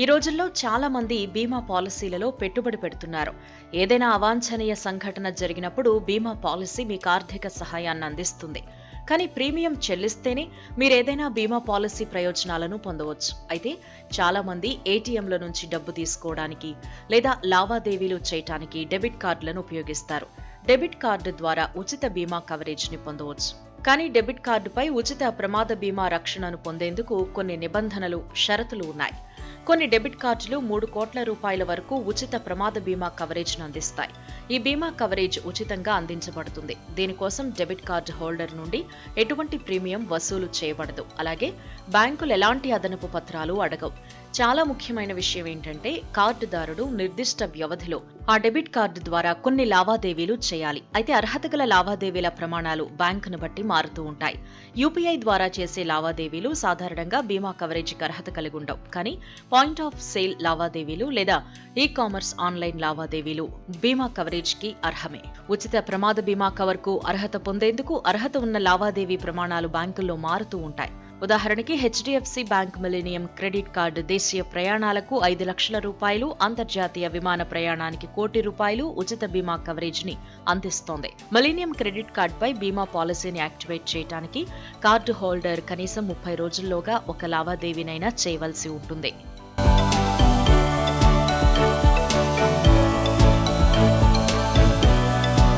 ఈ రోజుల్లో చాలా మంది బీమా పాలసీలలో పెట్టుబడి పెడుతున్నారు. ఏదైనా అవాంఛనీయ సంఘటన జరిగినప్పుడు బీమా పాలసీ మీకు ఆర్థిక సహాయాన్ని అందిస్తుంది. కానీ ప్రీమియం చెల్లిస్తేనే మీరేదైనా బీమా పాలసీ ప్రయోజనాలను పొందవచ్చు. అయితే చాలా మంది ఏటీఎంల నుంచి డబ్బు తీసుకోవడానికి లేదా లావాదేవీలు చేయడానికి డెబిట్ కార్డులను ఉపయోగిస్తారు. డెబిట్ కార్డు ద్వారా ఉచిత బీమా కవరేజ్ ని పొందవచ్చు. కానీ డెబిట్ కార్డుపై ఉచిత ప్రమాద బీమా రక్షణను పొందేందుకు కొన్ని నిబంధనలు, షరతులు ఉన్నాయి. కొన్ని డెబిట్ కార్డులు 3 కోట్ల రూపాయల వరకు ఉచిత ప్రమాద బీమా కవరేజ్ను అందిస్తాయి. ఈ బీమా కవరేజ్ ఉచితంగా అందించబడుతుంది. దీనికోసం డెబిట్ కార్డు హోల్డర్ నుండి ఎటువంటి ప్రీమియం వసూలు చేయబడదు. అలాగే బ్యాంకులు ఎలాంటి అదనపు పత్రాలు అడగవు. చాలా ముఖ్యమైన విషయం ఏంటంటే కార్డుదారుడు నిర్దిష్ట వ్యవధిలో ఆ డెబిట్ కార్డు ద్వారా కొన్ని లావాదేవీలు చేయాలి. అయితే అర్హత గల లావాదేవీల ప్రమాణాలు బ్యాంకును బట్టి మారుతూ ఉంటాయి. యూపీఐ ద్వారా చేసే లావాదేవీలు సాధారణంగా బీమా కవరేజీకి అర్హత కలిగి ఉండవు. కానీ పాయింట్ ఆఫ్ సేల్ లావాదేవీలు లేదా ఈ-కామర్స్ ఆన్లైన్ లావాదేవీలు బీమా కవరేజ్కి అర్హమే. ఉచిత ప్రమాద బీమా కవర్కు అర్హత పొందేందుకు అర్హత ఉన్న లావాదేవీ ప్రమాణాలు బ్యాంకుల్లో మారుతూ ఉంటాయి. ఉదాహరణకి HDFC bank millennium credit card దేశీయ ప్రయాణాలకు 5 లక్షల రూపాయలు, అంతర్జాతీయ విమాన ప్రయాణానికి ₹1 కోటి ఉచిత బీమా కవరేజ్ ని అందిస్తోంది. మిలీనియం క్రెడిట్ కార్డుపై బీమా పాలసీని యాక్టివేట్ చేయడానికి కార్డు హోల్డర్ కనీసం 30 రోజుల్లోగా ఒక లావాదేవీనైనా చేయవలసి ఉంటుంది.